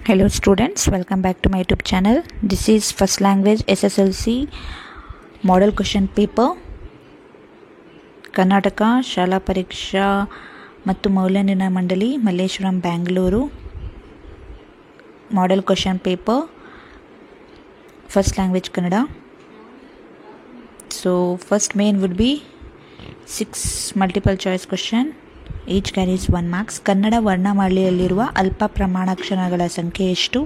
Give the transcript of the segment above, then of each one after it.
Hello students, welcome back to my YouTube channel. This is first language SSLC model question paper. Karnataka ಶಾಲಾ ಪರೀಕ್ಷಾ ಮತ್ತು ಮೌಲ್ಯನಿರ್ಣಯ ಮಂಡಳಿ Malleshwaram Bengaluru model question paper first language Kannada. So first main would be 6 multiple choice question. Each carries 1 marks. Kannada ವರ್ಣಮಾಲೆಯಲ್ಲಿರುವ ಅಲ್ಪ ಪ್ರಮಾಣಾಕ್ಷರಗಳ ಸಂಖ್ಯೆ ಎಷ್ಟು?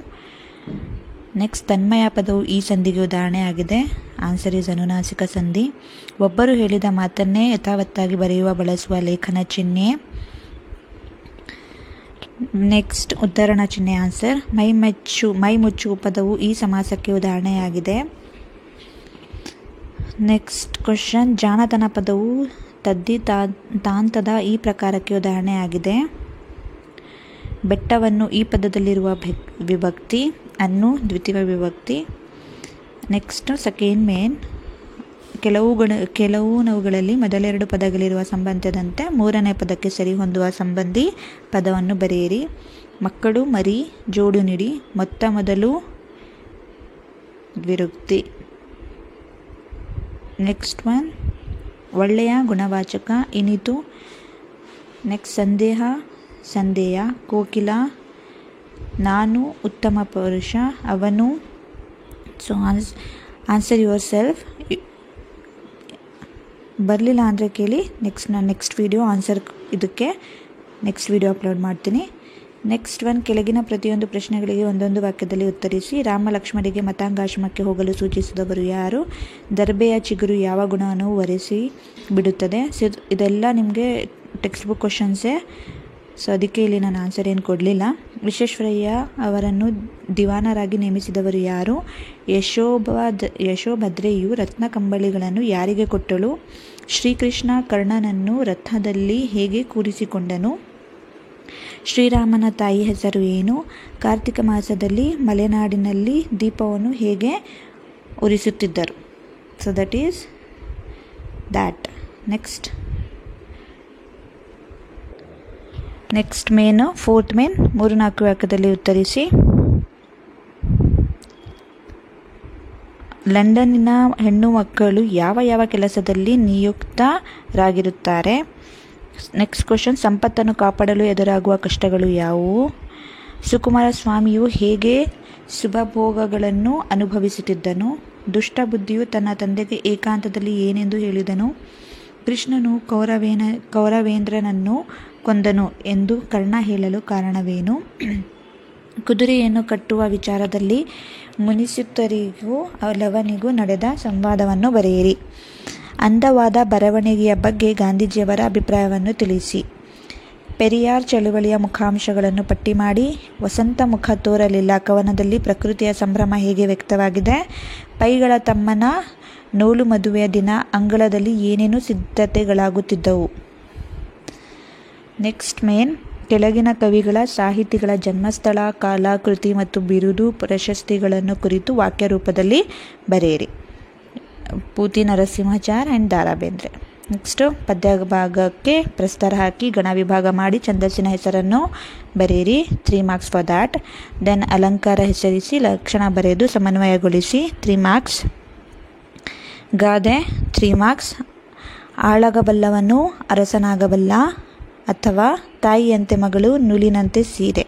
Next, ತನ್ಮಯ ಪದವು ಈ ಸಂಧಿಗೆ ಉದಾಹರಣೆ ಆಗಿದೆ. ಆನ್ಸರ್ ಈಸ್ ಅನುನಾಸಿಕ ಸಂಧಿ. ಒಬ್ಬರು ಹೇಳಿದ ಮಾತನ್ನೇ ಯಥಾವತ್ತಾಗಿ ಬರೆಯುವ ಬಳಸುವ ಲೇಖನ ಚಿಹ್ನೆ. ನೆಕ್ಸ್ಟ್, ಉದ್ಧರಣ ಚಿಹ್ನೆ ಆನ್ಸರ್. ಮೈ ಮುಚ್ಚು ಪದವು ಈ ಸಮಾಸಕ್ಕೆ ಉದಾಹರಣೆಯಾಗಿದೆ. ನೆಕ್ಸ್ಟ್ ಕ್ವಶನ್, ಜಾಣತನ ಪದವು ತದ್ದಿ ತಾಂತದ ಈ ಪ್ರಕಾರಕ್ಕೆ ಉದಾಹರಣೆಯಾಗಿದೆ. ಬೆಟ್ಟವನ್ನು ಈ ಪದದಲ್ಲಿರುವ ವಿಭಕ್ತಿ ಅನ್ನು ದ್ವಿತೀಯ ವಿಭಕ್ತಿ. ನೆಕ್ಸ್ಟ್ ಸೆಕೆಂಡ್ ಮೇನ್, ಕೆಲವುಗಳಲ್ಲಿ ಮೊದಲೆರಡು ಪದಗಳಿರುವ ಸಂಬಂಧದಂತೆ ಮೂರನೇ ಪದಕ್ಕೆ ಸರಿ ಹೊಂದುವ ಸಂಬಂಧಿ ಪದವನ್ನು ಬರೆಯಿರಿ. ಮಕ್ಕಳು, ಮರಿ, ಜೋಡು ನಿಡಿ, ಮೊತ್ತ ಮೊದಲು ದ್ವಿರುಕ್ತಿ. ನೆಕ್ಸ್ಟ್ ಒನ್, ಒಳ್ಳೆಯ ಗುಣವಾಚಕ ಇನಿತು. ನೆಕ್ಸ್ಟ್, ಸಂದೇಹ, ಕೋಕಿಲ, ನಾನು, ಉತ್ತಮ ಪುರುಷ, ಅವನು. So answer your self. ಬರಲಿಲ್ಲ ಅಂದರೆ ಕೇಳಿ, ನಾನು ನೆಕ್ಸ್ಟ್ ವಿಡಿಯೋ ಆನ್ಸರ್ ಇದಕ್ಕೆ ನೆಕ್ಸ್ಟ್ ವಿಡಿಯೋ ಅಪ್ಲೋಡ್ ಮಾಡ್ತೀನಿ. ನೆಕ್ಸ್ಟ್ ಒನ್, ಕೆಳಗಿನ ಪ್ರತಿಯೊಂದು ಪ್ರಶ್ನೆಗಳಿಗೆ ಒಂದೊಂದು ವಾಕ್ಯದಲ್ಲಿ ಉತ್ತರಿಸಿ. ರಾಮ ಲಕ್ಷ್ಮಣರಿಗೆ ಮತಾಂಗಾಶ್ರಮಕ್ಕೆ ಹೋಗಲು ಸೂಚಿಸಿದವರು ಯಾರು? ದರ್ಬೆಯ ಚಿಗುರು ಯಾವ ಗುಣವನ್ನು ಒರೆಸಿ ಬಿಡುತ್ತದೆ? ಸೊ ಇದೆಲ್ಲ ನಿಮಗೆ ಟೆಕ್ಸ್ಟ್ ಬುಕ್ ಕ್ವಶನ್ಸೇ. ಸೊ ಅದಕ್ಕೆ ಇಲ್ಲಿ ನಾನು ಆನ್ಸರ್ ಏನು ಕೊಡಲಿಲ್ಲ. ವಿಶ್ವೇಶ್ವರಯ್ಯ ಅವರನ್ನು ದಿವಾನರಾಗಿ ನೇಮಿಸಿದವರು ಯಾರು? ಯಶೋಭದ್ರೆಯು ರತ್ನ ಕಂಬಳಿಗಳನ್ನು ಯಾರಿಗೆ ಕೊಟ್ಟಳು? ಶ್ರೀಕೃಷ್ಣ ಕರ್ಣನನ್ನು ರಥದಲ್ಲಿ ಹೇಗೆ ಕೂರಿಸಿಕೊಂಡನು? ಶ್ರೀರಾಮನ ತಾಯಿ ಹೆಸರು ಏನು? ಕಾರ್ತಿಕ ಮಾಸದಲ್ಲಿ ಮಲೆನಾಡಿನಲ್ಲಿ ದೀಪವನ್ನು ಹೇಗೆ ಉರಿಸುತ್ತಿದ್ದರು? So that is that. Next main, fourth main, 3-4 ವಾಕ್ಯದಲ್ಲಿ ಉತ್ತರಿಸಿ. ಲಂಡನ್ನಿನ ಹೆಣ್ಣು ಮಕ್ಕಳು ಯಾವ ಕೆಲಸದಲ್ಲಿ ನಿಯುಕ್ತರಾಗಿರುತ್ತಾರೆ? ನೆಕ್ಸ್ಟ್ ಕ್ವಶನ್, ಸಂಪತ್ತನ್ನು ಕಾಪಾಡಲು ಎದುರಾಗುವ ಕಷ್ಟಗಳು ಯಾವುವು? ಸುಕುಮಾರ ಸ್ವಾಮಿಯು ಹೇಗೆ ಸುಖಭೋಗಗಳನ್ನು ಅನುಭವಿಸುತ್ತಿದ್ದನು? ದುಷ್ಟ ಬುದ್ಧಿಯು ತನ್ನ ತಂದೆಗೆ ಏಕಾಂತದಲ್ಲಿ ಏನೆಂದು ಹೇಳಿದನು? ಕೃಷ್ಣನು ಕೌರವೇಂದ್ರನನ್ನು ಕೊಂದನು ಎಂದು ಕರ್ಣ ಹೇಳಲು ಕಾರಣವೇನು? ಕುದುರೆಯನ್ನು ಕಟ್ಟುವ ವಿಚಾರದಲ್ಲಿ ಮುನಿಸುತ್ತರಿಗೂ ಲವನಿಗೂ ನಡೆದ ಸಂವಾದವನ್ನು ಬರೆಯಿರಿ. ಅಂದವಾದ ಬರವಣಿಗೆಯ ಬಗ್ಗೆ ಗಾಂಧೀಜಿಯವರ ಅಭಿಪ್ರಾಯವನ್ನು ತಿಳಿಸಿ. ಪೆರಿಯಾರ್ ಚಳುವಳಿಯ ಮುಖಾಂಶಗಳನ್ನು ಪಟ್ಟಿ ಮಾಡಿ. ವಸಂತ ಮುಖ ತೋರಲಿಲ್ಲ ಕವನದಲ್ಲಿ ಪ್ರಕೃತಿಯ ಸಂಭ್ರಮ ಹೇಗೆ ವ್ಯಕ್ತವಾಗಿದೆ? ಪೈಗಳ ತಮ್ಮನ ನೂಲು ಮದುವೆಯ ದಿನ ಅಂಗಳದಲ್ಲಿ ಏನೇನು ಸಿದ್ಧತೆಗಳಾಗುತ್ತಿದ್ದವು? ನೆಕ್ಸ್ಟ್ ಮೇನ್, ಕೆಳಗಿನ ಕವಿಗಳ ಸಾಹಿತಿಗಳ ಜನ್ಮಸ್ಥಳ, ಕಾಲ, ಕೃತಿ ಮತ್ತು ಬಿರುದು ಪ್ರಶಸ್ತಿಗಳನ್ನು ಕುರಿತು ವಾಕ್ಯ ರೂಪದಲ್ಲಿ ಬರೆಯಿರಿ. ಪೂತಿ ನರಸಿಂಹಾಚಾರ್ ಆ್ಯಂಡ್ ದಾರಾ ಬೇಂದ್ರೆ. ನೆಕ್ಸ್ಟು, ಪದ್ಯ ಭಾಗಕ್ಕೆ ಪ್ರಸ್ತಾರ ಹಾಕಿ ಗಣ ವಿಭಾಗ ಮಾಡಿ ಛಂದಸ್ಸಿನ ಹೆಸರನ್ನು ಬರೆಯಿರಿ. 3 ಮಾರ್ಕ್ಸ್ ಫಾರ್ ದ್ಯಾಟ್. ದೆನ್ ಅಲಂಕಾರ ಹೆಸರಿಸಿ ಲಕ್ಷಣ ಬರೆದು ಸಮನ್ವಯಗೊಳಿಸಿ. 3 ಮಾರ್ಕ್ಸ್. ಗಾದೆ 3 ಮಾರ್ಕ್ಸ್. ಆಳಗಬಲ್ಲವನು ಅರಸನಾಗಬಲ್ಲ, ಅಥವಾ ತಾಯಿಯಂತೆ ಮಗಳು ನೂಲಿನಂತೆ ಸೀರೆ.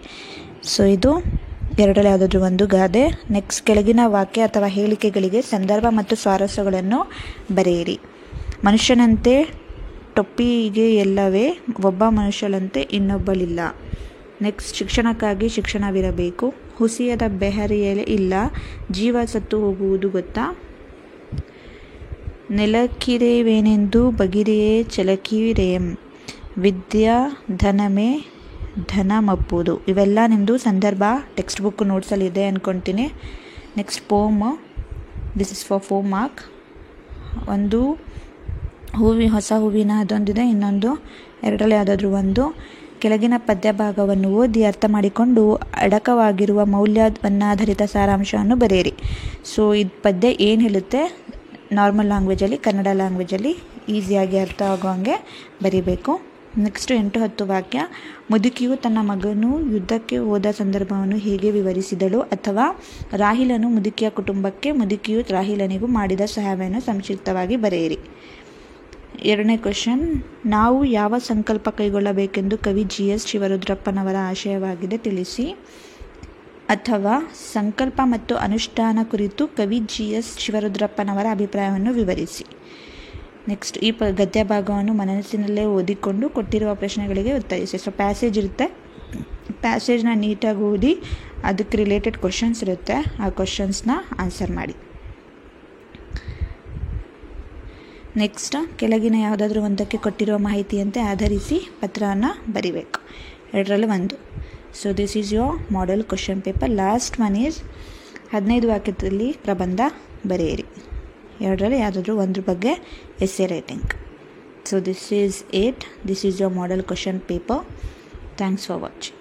ಸೊ ಇದು ಎರಡರಲ್ಲಿ ಯಾವುದಾದ್ರೂ ಒಂದು ಗಾದೆ. ನೆಕ್ಸ್ಟ್, ಕೆಳಗಿನ ವಾಕ್ಯ ಅಥವಾ ಹೇಳಿಕೆಗಳಿಗೆ ಸಂದರ್ಭ ಮತ್ತು ಸ್ವಾರಸ್ಯಗಳನ್ನು ಬರೆಯಿರಿ. ಮನುಷ್ಯನಂತೆ ಟೊಪ್ಪಿಗೆ ಎಲ್ಲವೇ, ಒಬ್ಬ ಮನುಷ್ಯನಂತೆ ಇನ್ನೊಬ್ಬಳಿಲ್ಲ. ನೆಕ್ಸ್ಟ್, ಶಿಕ್ಷಣಕ್ಕಾಗಿ ಶಿಕ್ಷಣವಿರಬೇಕು. ಹುಸಿಯದ ಬೆಹರಿಯೇ ಇಲ್ಲ, ಜೀವ ಸತ್ತು ಹೋಗುವುದು ಗೊತ್ತಾ? ನೆಲಕ್ಕಿರೇವೇನೆಂದು ಬಗಿರೆಯೇ ಚಲಕಿರೆಯಂ, ವಿದ್ಯಾ ಧನಮೇ ಧನ ಮಪ್ಪುದು. ಇವೆಲ್ಲ ನಿಮ್ಮದು ಸಂದರ್ಭ ಟೆಕ್ಸ್ಟ್ ಬುಕ್ ನೋಟ್ಸಲ್ಲಿದೆ ಅಂದ್ಕೊಳ್ತೀನಿ. Next Pom, this is for 4 mark. ಒಂದು ಹೊಸ ಹೂವಿನ ಅದೊಂದಿದೆ, ಇನ್ನೊಂದು ಎರಡರಲ್ಲಿ ಯಾವುದಾದ್ರೂ ಒಂದು. ಕೆಳಗಿನ ಪದ್ಯ ಭಾಗವನ್ನು ಓದಿ ಅರ್ಥ ಮಾಡಿಕೊಂಡು ಅಡಕವಾಗಿರುವ ಮೌಲ್ಯವನ್ನಾಧಾರಿತ ಸಾರಾಂಶವನ್ನು ಬರೆಯಿರಿ. ಸೊ ಇದು ಪದ್ಯ ಏನು ಹೇಳುತ್ತೆ ನಾರ್ಮಲ್ ಲ್ಯಾಂಗ್ವೇಜಲ್ಲಿ, ಕನ್ನಡ ಲ್ಯಾಂಗ್ವೇಜಲ್ಲಿ ಈಸಿಯಾಗಿ ಅರ್ಥ ಆಗೋ ಹಾಗೆ ಬರೀಬೇಕು. ನೆಕ್ಸ್ಟ್ 8-10 ವಾಕ್ಯ. ಮುದುಕಿಯು ತನ್ನ ಮಗನು ಯುದ್ಧಕ್ಕೆ ಹೋದ ಸಂದರ್ಭವನ್ನು ಹೇಗೆ ವಿವರಿಸಿದಳು, ಅಥವಾ ರಾಹಿಲನು ಮುದುಕಿಯ ಕುಟುಂಬಕ್ಕೆ, ಮುದುಕಿಯು ರಾಹಿಲನಿಗೂ ಮಾಡಿದ ಸಹಾಯವನ್ನು ಸಂಕ್ಷಿಪ್ತವಾಗಿ ಬರೆಯಿರಿ. 2ನೇ ಕ್ವೆಶ್ಚನ್. ನಾವು ಯಾವ ಸಂಕಲ್ಪ ಕೈಗೊಳ್ಳಬೇಕೆಂದು ಕವಿ GS ಶಿವರುದ್ರಪ್ಪನವರ ಆಶಯವಾಗಿದೆ ತಿಳಿಸಿ, ಅಥವಾ ಸಂಕಲ್ಪ ಮತ್ತು ಅನುಷ್ಠಾನ ಕುರಿತು ಕವಿ GS ಶಿವರುದ್ರಪ್ಪನವರ ಅಭಿಪ್ರಾಯವನ್ನು ವಿವರಿಸಿ. ನೆಕ್ಸ್ಟ್, ಈ ಗದ್ಯ ಭಾಗವನ್ನು ಮನಸ್ಸಿನಲ್ಲೇ ಓದಿಕೊಂಡು ಕೊಟ್ಟಿರುವ ಪ್ರಶ್ನೆಗಳಿಗೆ ಉತ್ತರಿಸಿ. ಸೊ ಪ್ಯಾಸೇಜ್ ಇರುತ್ತೆ, ಪ್ಯಾಸೇಜ್ನ ನೀಟಾಗಿ ಓದಿ ಅದಕ್ಕೆ ರಿಲೇಟೆಡ್ ಕ್ವಶನ್ಸ್ ಇರುತ್ತೆ, ಆ ಕ್ವಶನ್ಸ್ನ ಆನ್ಸರ್ ಮಾಡಿ. ನೆಕ್ಸ್ಟ್, ಕೆಳಗಿನ ಯಾವುದಾದ್ರೂ ಒಂದಕ್ಕೆ ಕೊಟ್ಟಿರುವ ಮಾಹಿತಿಯಂತೆ ಆಧರಿಸಿ ಪತ್ರವನ್ನು ಬರಿಬೇಕು. 2ರಲ್ಲಿ 1. So this is your model question paper. Last one is 15 ವಾಕ್ಯದಲ್ಲಿ ಪ್ರಬಂಧ ಬರೆಯಿರಿ. 2ರಲ್ಲಿ ಯಾವುದಾದ್ರೂ ಒಂದ್ರ ಬಗ್ಗೆ essay writing. So this is it. This is your model question paper. Thanks for watching.